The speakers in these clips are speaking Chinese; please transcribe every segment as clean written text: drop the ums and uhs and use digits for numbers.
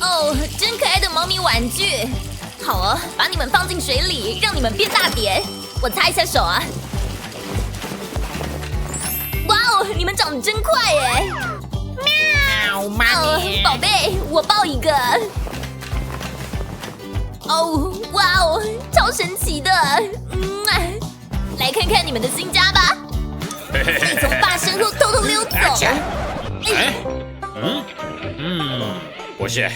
哦，真可爱的猫咪玩具。好哦，把你们放进水里，让你们变大点。我擦一下手啊。哇哦，你们长得真快耶！喵，妈咪，宝贝，我抱一个。哦，哇哦，超神奇的。来看看你们的新家吧。可以从爸身后偷偷溜走。不是。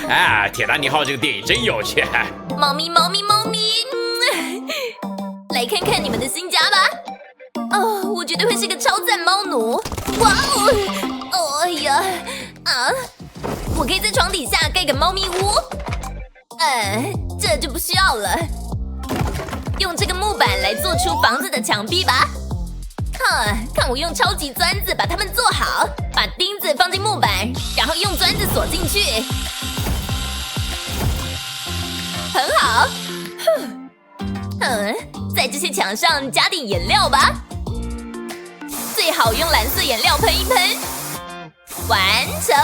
啊，铁达尼号这个电影真有趣。猫咪，猫咪，猫咪。来看看你们的新家吧。哦，我绝对会是个超赞猫奴。哇哦！哦哎呀，啊！我可以在床底下盖个猫咪屋。这就不需要了。用这个木板来做出房子的墙壁吧。看我用超级钻子把它们做好，把钉子放进木板，然后用钻子锁进去。很好。在这些墙上加点颜料吧，最好用蓝色颜料喷一喷。完成。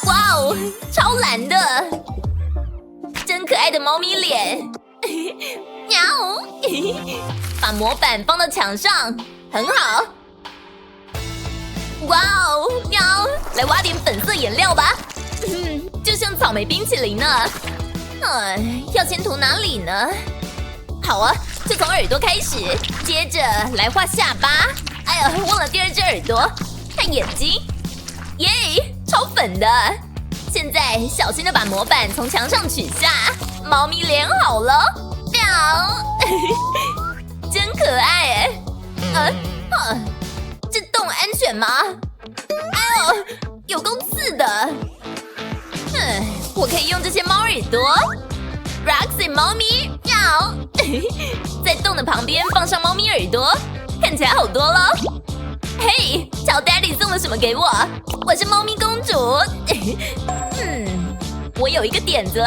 哇哦，超蓝的，真可爱的猫咪脸。喵！把模板放到墙上，很好。哇哦，喵！来挖点粉色颜料吧。就像草莓冰淇淋呢。要先涂哪里呢？好啊，就从耳朵开始，接着来画下巴。哎呀，忘了第二只耳朵，看眼睛。耶，超粉的。现在小心的把模板从墙上取下，猫咪脸好了。喵，真可爱哎。这洞安全吗？哎呦，有够刺的。我可以用这些猫耳朵。Roxy 猫咪，喵！在洞的旁边放上猫咪耳朵，看起来好多了。嘿，瞧 Daddy 送了什么给我？我是猫咪公主。我有一个点子。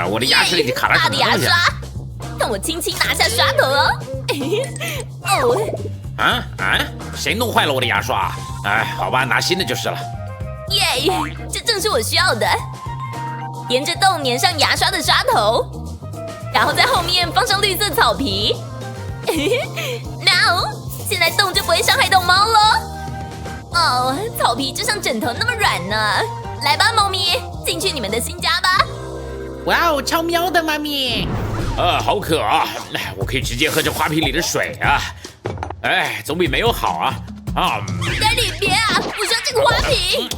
我的牙齿里卡了什么东西？大的牙刷，看我轻轻拿下刷头哦。谁弄坏了我的牙刷？好吧，拿新的就是了。耶，这正是我需要的。沿着洞粘上牙刷的刷头，然后在后面放上绿色草皮。No， 现在洞就不会伤害到猫了。哦，草皮就像枕头那么软呢。来吧，猫咪，进去你们的新家吧。哇哦，超喵的妈咪。好渴啊！我可以直接喝这花瓶里的水啊。总比没有好啊。Daddy，别啊！我需要这个花瓶。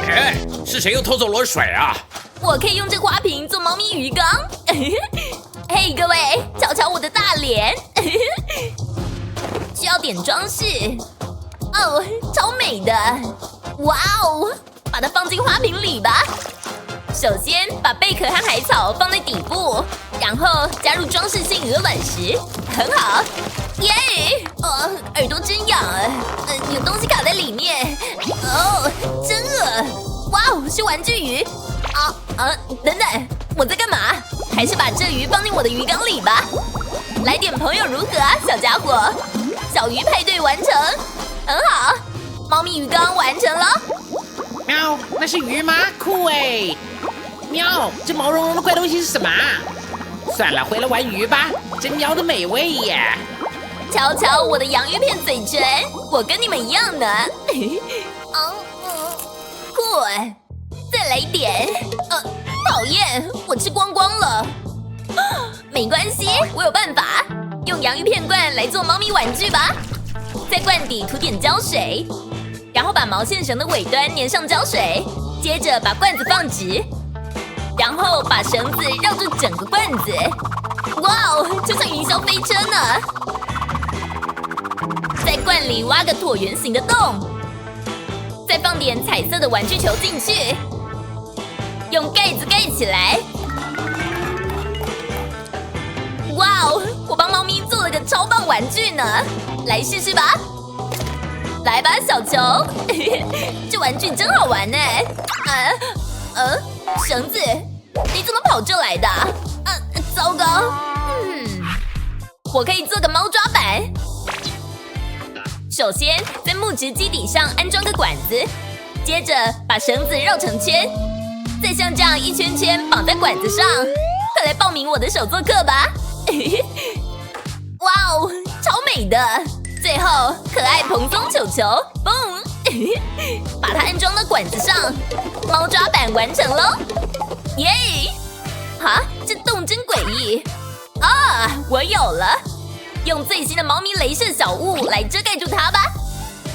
是谁又偷走了我水啊？我可以用这花瓶做猫咪鱼缸。嘿，各位，瞧瞧我的大脸。需要点装饰。哦，超美的。哇哦，把它放进花瓶里吧。首先把贝壳和海草放在底部，然后加入装饰性鹅卵石，很好。耶！耳朵真痒啊！有东西卡在里面。真恶！哇哦，是玩具鱼。等等，我在干嘛？还是把这鱼放进我的鱼缸里吧。来点朋友如何啊，小家伙？小鱼派对完成，很好。猫咪鱼缸完成了。喵，那是鱼吗？酷哎！喵，这毛茸茸的怪东西是什么？算了，回来玩鱼吧。真喵的美味耶！瞧瞧我的洋芋片嘴唇，我跟你们一样的。酷，再来一点。讨厌，我吃光光了。没关系，我有办法。用洋芋片罐来做猫咪玩具吧。在罐底涂点胶水，然后把毛线绳的尾端粘上胶水，接着把罐子放直，然后把绳子绕住整个罐子。哇哦，就像云霄飞车呢！在罐里挖个椭圆形的洞，再放点彩色的玩具球进去，用盖子盖起来。哇哦，我帮猫咪做了个超棒玩具呢！来试试吧。来吧，小球。这玩具真好玩呢。绳子，你怎么跑这来的？糟糕。我可以做个猫抓板。首先，在木质基底上安装个管子，接着把绳子绕成圈，再像这样一圈圈绑在管子上。快来报名我的手作课吧！哇哦，超美的！最后，可爱蓬松球球，嘣，把它安装到管子上，猫抓板完成喽！耶！哈，这洞真诡异啊！我有了。用最新的猫咪雷射小物来遮盖住它吧，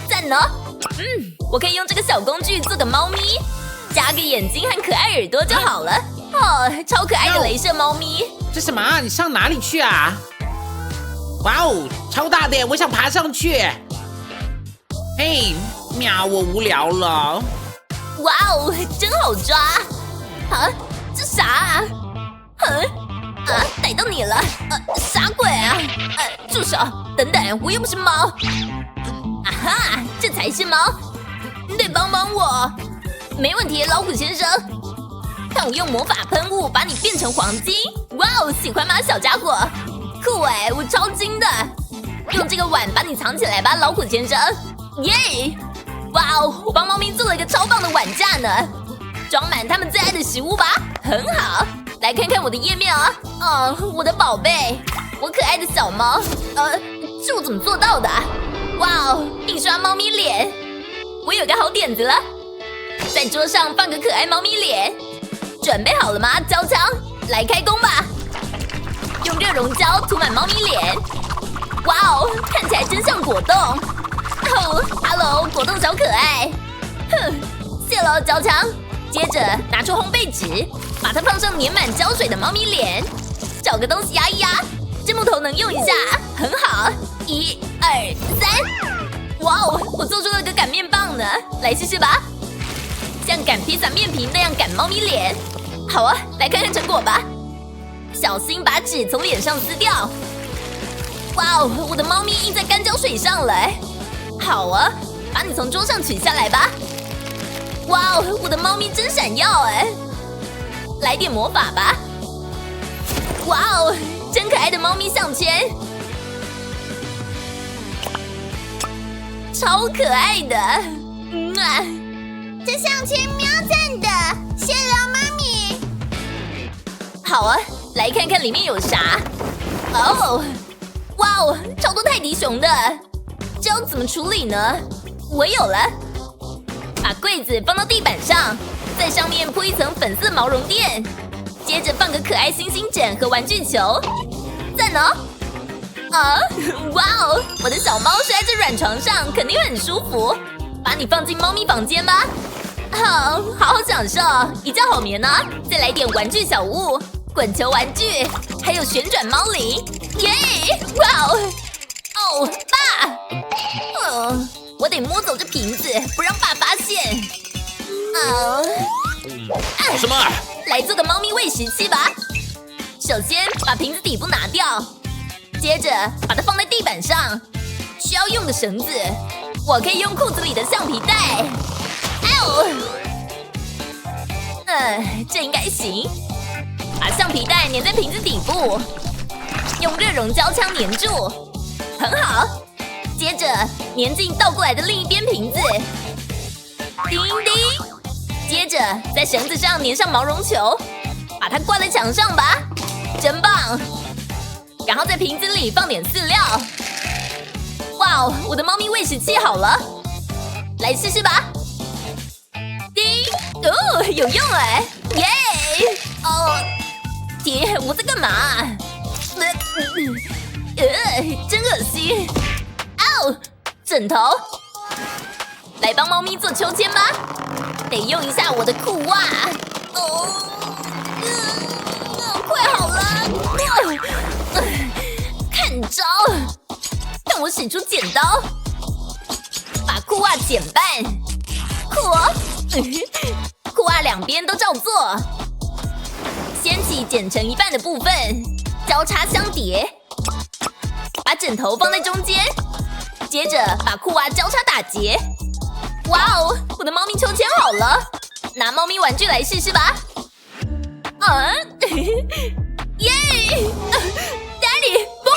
赞呢！我可以用这个小工具做个猫咪，加个眼睛和可爱耳朵就好了。哦，超可爱的雷射猫咪！这什么？你上哪里去啊？哇哦，超大的，我想爬上去。嘿，喵，我无聊了。哇哦，真好抓！啊，这啥啊？逮到你了！傻鬼啊！住手！等等，我又不是猫。啊哈，这才是猫！你得帮帮我。没问题，老虎先生。看我用魔法喷雾把你变成黄金！哇哦，喜欢吗，小家伙？酷哎，我超精的！用这个碗把你藏起来吧，老虎先生。耶！哇哦，我帮猫咪做了一个超棒的碗架呢，装满它们最爱的食物吧，很好。来看看我的页面啊！哦，我的宝贝，我可爱的小猫，这我怎么做到的？哇哦，印刷猫咪脸！我有个好点子了，在桌上放个可爱猫咪脸。准备好了吗，胶枪？来开工吧！用热熔胶涂满猫咪脸。哇哦，看起来真像果冻。哦 ，Hello， 果冻小可爱。哼，谢喽，胶枪。接着拿出烘焙纸，把它放上粘满胶水的猫咪脸，找个东西压一压，这木头能用一下，很好。1、2、3，哇哦，我做出了个擀面棒呢，来试试吧，像擀披萨面皮那样擀猫咪脸。好啊，来看看成果吧。小心把纸从脸上撕掉。哇哦，我的猫咪印在干胶水上了。好啊，把你从桌上取下来吧。哇哦，我的猫咪真闪耀哎！来点魔法吧！哇哦，真可爱的猫咪项圈，超可爱的！这项圈喵赞的，谢了妈咪。好啊，来看看里面有啥。哦，哇哦，超多泰迪熊的，这要怎么处理呢？我有了。把柜子放到地板上，在上面铺一层粉色毛绒垫，接着放个可爱星星枕和玩具球，赞哦！啊，哇哦，我的小猫睡在这软床上肯定很舒服，把你放进猫咪房间吧。好好享受，一觉好眠呢。再来点玩具小物，滚球玩具，还有旋转猫铃，耶！哇哦！哦，爸，我得摸走这瓶子，不让爸发现。搞什么？来做个猫咪喂食器吧。首先把瓶子底部拿掉，接着把它放在地板上。需要用的绳子，我可以用裤子里的橡皮带。这应该行。把橡皮带粘在瓶子底部，用热熔胶枪粘住，很好。接着粘进倒过来的另一边瓶子，叮叮。接着在绳子上粘上毛绒球，把它挂在墙上吧，真棒。然后在瓶子里放点饲料。哇哦，我的猫咪喂食器好了，来试试吧。叮，哦，有用哎，耶！哦，天，我在干嘛？真恶心。哦，枕头，来帮猫咪做秋千吧。得用一下我的裤袜。快好了！看招！看我使出剪刀，把裤袜剪半。酷哦！裤袜两边都照做。掀起剪成一半的部分，交叉相叠。把枕头放在中间。接着把裤袜交叉打结。哇哦，我的猫咪秋千好了，拿猫咪玩具来试试吧。耶！Daddy，不！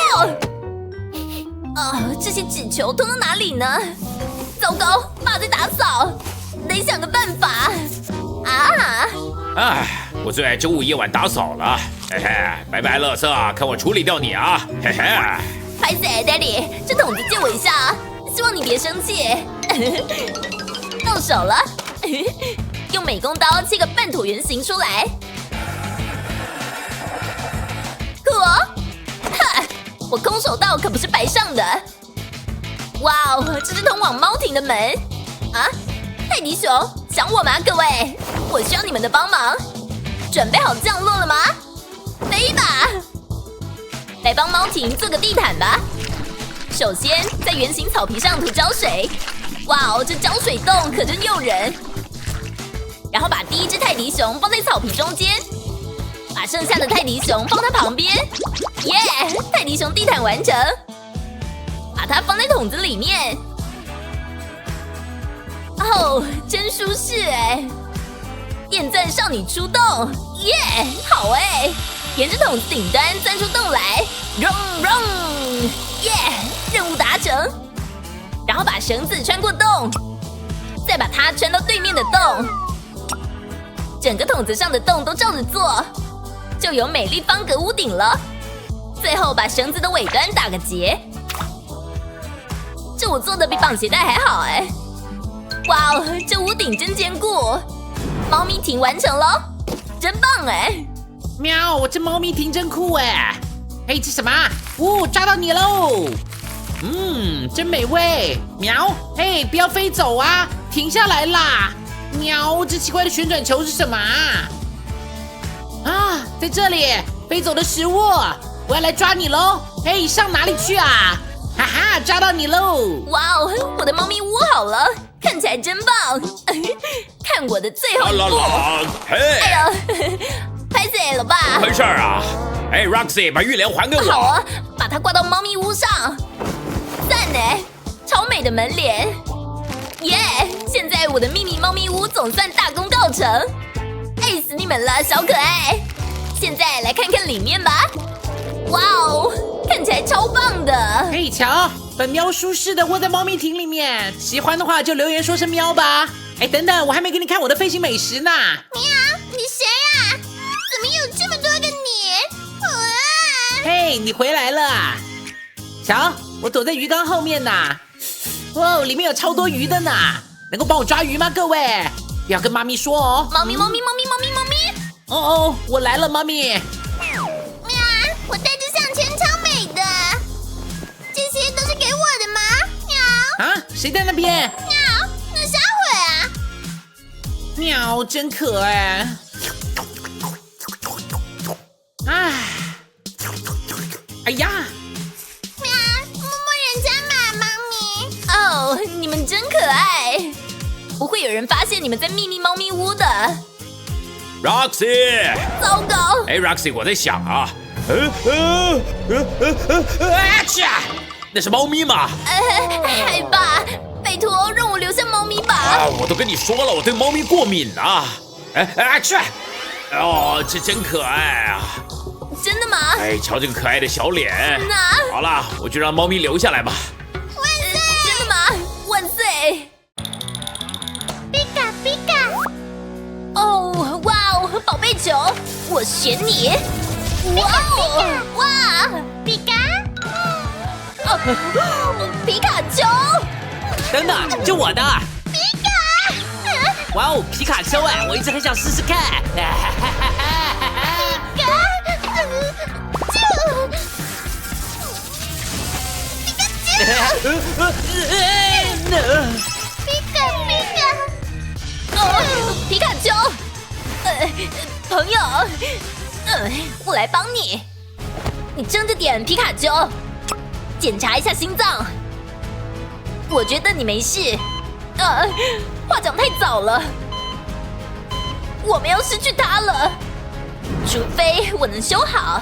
这些纸球通到哪里呢？糟糕，爸在打扫，得想个办法。哎，我最爱周五夜晚打扫了。嘿嘿，拜拜，垃圾，看我处理掉你啊！嘿嘿。拍死 ，Daddy， 这桶子借我一下，希望你别生气。动手了，用美工刀切个半椭圆形出来。酷哦！哈，我空手道可不是白上的。哇哦，这是通往猫亭的门啊！泰迪熊，想我吗，各位？我需要你们的帮忙。准备好降落了吗？飞吧！来帮猫亭做个地毯吧。首先，在圆形草皮上涂胶水。哇哦，这胶水洞可真诱人。然后把第一只泰迪熊放在草皮中间，把剩下的泰迪熊放它旁边。耶！泰迪熊地毯完成。把它放在桶子里面。哦，真舒适哎！电钻少女出动，耶！好哎！沿着桶子顶端钻出洞来 ，run run， 耶！任务达成。然后把绳子穿过洞，再把它穿到对面的洞，整个桶子上的洞都照着做，就有美丽方格屋顶了。最后把绳子的尾端打个结。这我做的比绑鞋带还好哎！哇哦，这屋顶真坚固。猫咪亭完成了，真棒哎！喵，这猫咪亭真酷哎！嘿，这什么？抓到你喽！真美味。喵，嘿，不要飞走啊，停下来啦！喵，这奇怪的旋转球是什么啊？在这里，飞走的食物，我要来抓你喽！嘿，上哪里去啊？哈哈，抓到你喽！哇哦，我的猫咪屋好了，看起来真棒！看我的最后一步！嘿，哎呦，拍死了吧？怎么回事啊？哎 ，Roxy， 把浴帘还给我。好啊，把它挂到猫咪屋上。赞呢，超美的门帘。耶！现在我的秘密猫咪屋总算大功告成，爱死你们了，小可爱！现在来看看里面吧。哇哦，看起来超棒的！嘿，瞧，本喵舒适的窝在猫咪亭里面，喜欢的话就留言说声喵吧。哎，等等，我还没给你看我的飞行美食呢。喵，你谁啊？怎么有这么多个你？嘿，你回来了！瞧，我躲在鱼缸后面呢。哇，里面有超多鱼的呢，能够帮我抓鱼吗？各位，不要跟妈咪说哦。猫咪，猫咪，猫咪，猫咪，猫咪。哦，我来了，妈咪。喵，我带着项圈超美的，这些都是给我的吗？喵。啊，谁在那边？喵，那啥会啊？喵，真可爱。哎呀！喵，摸摸人家嘛，猫咪。哦，你们真可爱，不会有人发现你们在秘密猫咪屋的。Roxy， 糟糕！哎 ，Roxy， 我在想啊，那是猫咪吗？海爸，拜托让我留下猫咪吧。啊，我都跟你说了，我对猫咪过敏啊。去！哦，这真可爱啊！真的吗？哎，瞧这个可爱的小脸。那好了，我就让猫咪留下来吧。万岁！真的吗？万岁！皮卡皮卡！哦，哇哦，宝贝球，我选你！哇哦，哇！皮卡！皮卡丘！等等，这我的！皮卡！哇哦，皮卡丘哎，我一直很想试试看。皮卡丘，朋友，我来帮你。你睁着点，皮卡丘，检查一下心脏。我觉得你没事。话讲太早了，我们要失去它了，除非我能修好。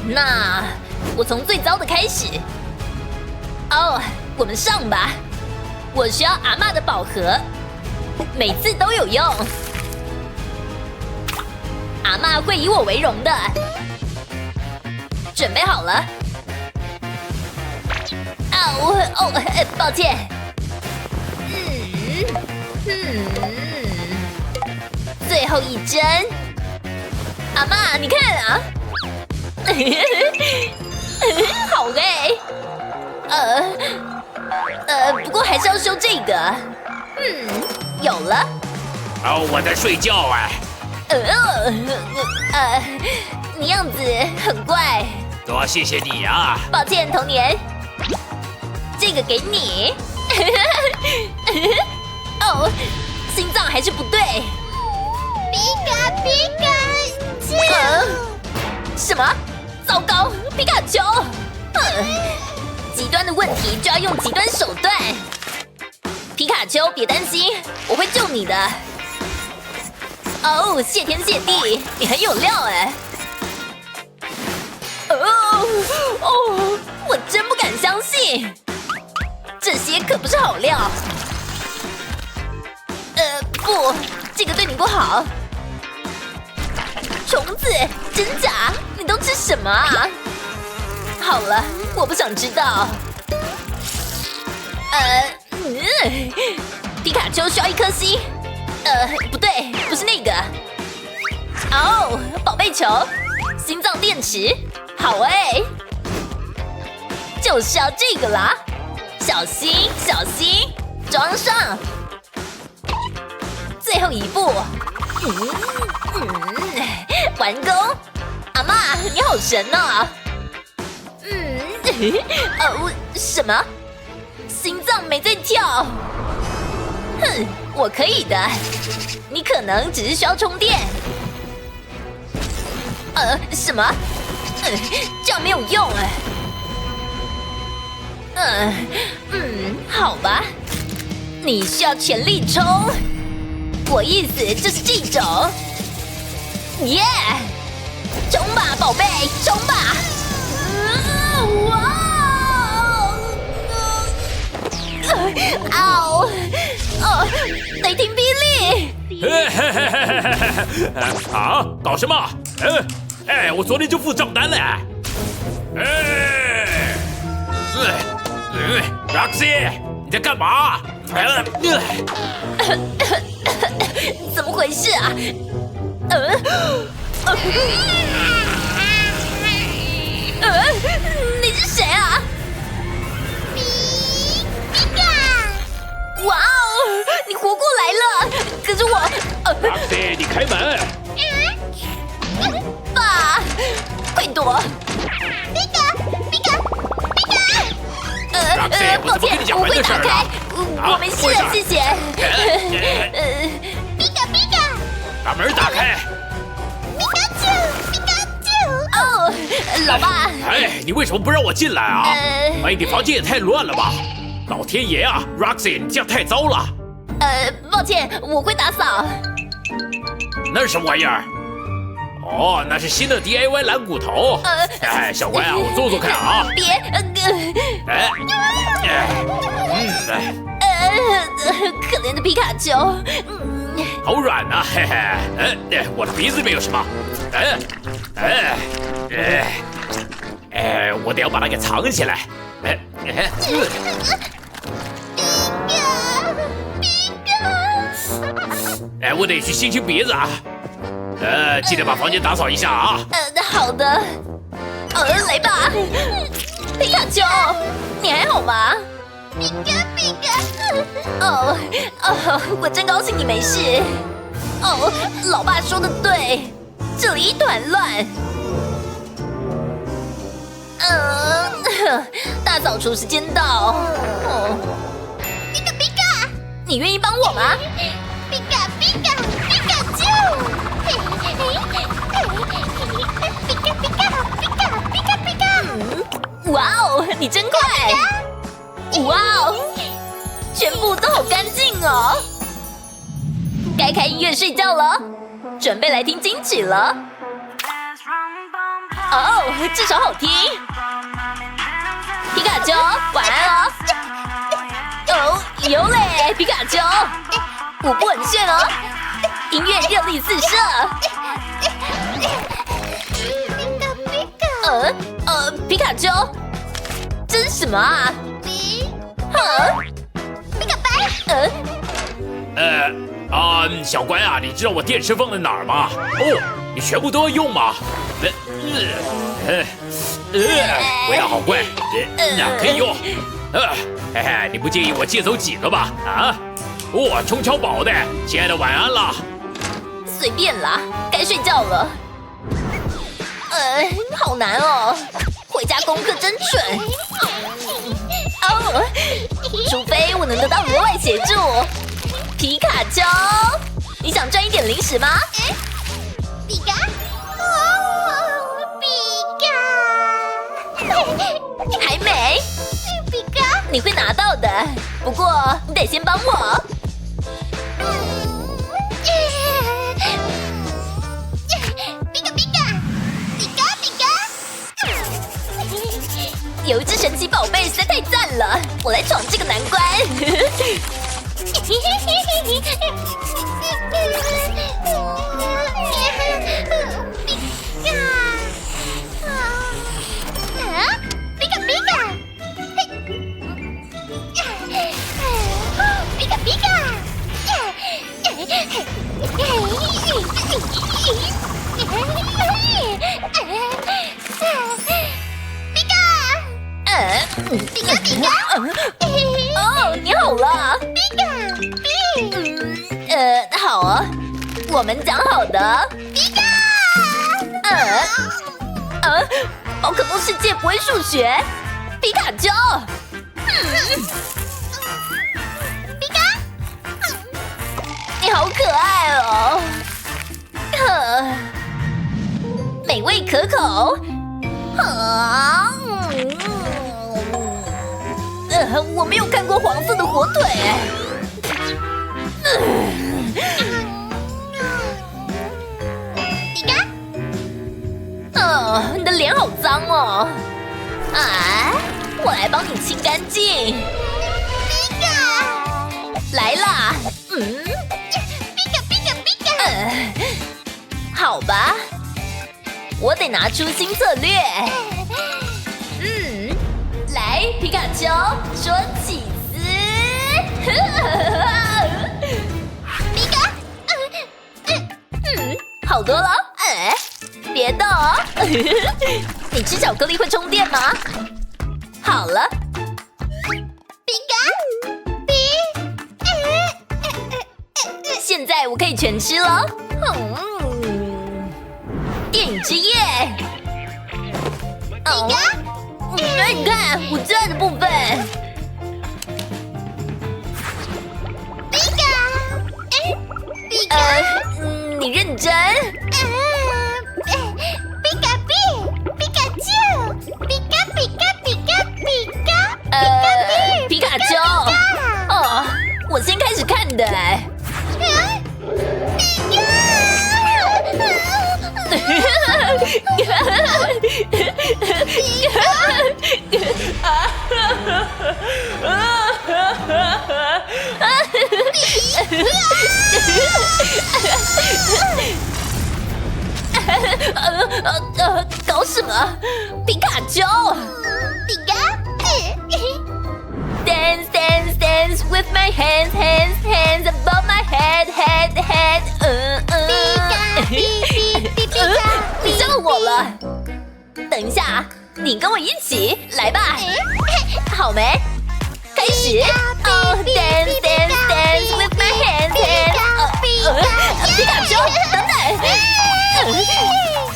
那我从最糟的开始。哦，我们上吧。我需要阿嬷的宝盒，每次都有用。阿嬷会以我为荣的。准备好了，抱歉。最后一针。阿嬷，你看啊。好累。不过还是要修这个。有了。哦，我在睡觉啊。你样子很怪。多谢谢你啊。抱歉，童年。这个给你。哦，心脏还是不对。皮卡皮卡丘。什么？糟糕，皮卡丘！极端的问题就要用极端手段。皮卡丘，别担心，我会救你的。哦，谢天谢地，你很有料哎。我真不敢相信，这些可不是好料。不，这个对你不好。虫子，真假？你都吃什么啊？好了，我不想知道。皮卡丘需要1颗心。不对，不是那个。哦，宝贝球，心脏电池，好哎，就是要这个啦。小心，小心，装上。最后一步。完工。阿嬷，你好神哦。什么？心脏没在跳。哼，我可以的。你可能只是需要充电。什么？这样没有用哎。好吧。你需要全力冲。我意思就是这种。耶！冲吧，宝贝，冲吧！雷霆霹雳！啊，搞什么？我昨天就付账单了。Roxy， 你在干嘛？怎么回事啊？你是谁啊？皮卡！哇哦，你活过来了！可是我，Roxy， 你开门！爸，快躲！皮卡！抱歉，我会打开，我没事了，谢谢。皮卡！把门打开！皮卡丘！哦，老爸。你为什么不让我进来啊？你房间也太乱了吧！老天爷啊 ，Roxy， 你这样太糟了。抱歉，我会打扫。那是什么玩意儿？哦，那是新的 DIY 蓝骨头。小乖啊，我做做看啊。别，可怜的皮卡丘。好软呐，嘿嘿。我的鼻子里面有什么？我得要把它给藏起来。我得去清清鼻子啊。记得把房间打扫一下啊。好的。来吧，皮卡丘，你还好吗？皮卡！我真高兴你没事。老爸说的对，这里一团乱。大扫除时间到。皮卡！你愿意帮我吗？皮卡丘！皮卡！哇哦，你真快！哇哦，全部都好干净哦。该开音乐睡觉了，准备来听金曲了。这首好听。皮卡丘，晚安哦。有嘞，皮卡丘，舞步很炫哦，音乐热力四射。皮卡丘，这是什么啊？皮皮卡白。小乖啊，你知道我电池放在哪儿吗？哦，你全部都要用吗？不要好乖，可以用。嘿嘿，你不介意我借走几个吧？啊？哇，充超饱的，亲爱的，晚安啦。随便啦，该睡觉了。好难哦，回家功课真蠢。哦，除非我能得到额外协助。皮卡丘，你想赚一点零食吗？皮卡，皮卡，还没。皮卡，你会拿到的，不过你得先帮我。有一只神奇宝贝实在太赞了，我来闯这个难关。哦，你好了。好啊，我们讲好的。宝可梦世界不会数学，皮卡丘。皮卡，你好可爱哦。美味可口。我没有看过黄色的火腿。皮卡，你的脸好脏哦。我来帮你清干净。皮卡，来啦。皮卡，皮卡，皮卡。好吧，我得拿出新策略。来，皮卡丘，说起司。皮卡，好多了。别动。你吃巧克力会充电吗？好了。皮卡，现在我可以全吃了。电影之夜。你看我最爱的部分。皮卡，你认真？皮卡皮卡丘，皮卡皮卡皮卡皮卡，皮卡丘。我先开始看的。搞什么？皮卡丘。皮卡，Dance dance dance with my hands hands hands above my head head head。你叫我了。等一下，你跟我一起来吧。好没？开始。Dance dance dance with my hands hands。皮卡丘，等等。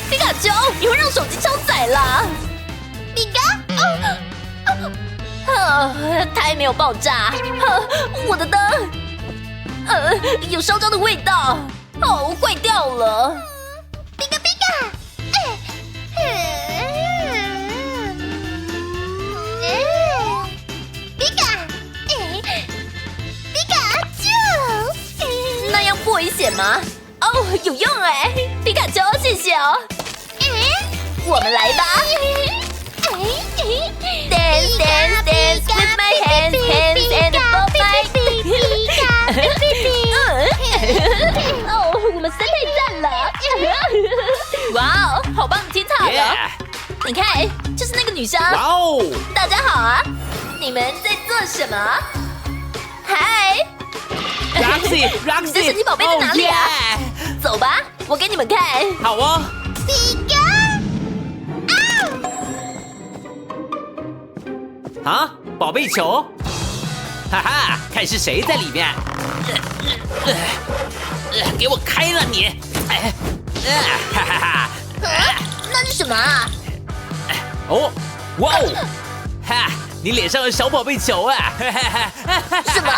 皮卡丘，你会让手机超载啦。皮卡，它还没有爆炸。我的灯，有烧焦的味道。坏掉了。皮卡皮卡，皮卡，皮卡丘。那样不危险吗？有用哎，皮卡丘，谢谢哦。我们来吧。Dance dance dance with my hands hands and above my。我们真太赞了。哇哦，好棒，听好了。你看，就是那个女生。哇哦！大家好啊，你你们在做什么？嗨，你的神 Roxy， 奇宝贝在哪里啊？走吧，我给你们看。好哦。皮卡，啊，宝贝球，哈哈，看是谁在里面。给我开了你！哈哈哈！那是什么啊？哦，哇哦，哈，你脸上有小宝贝球啊！什么？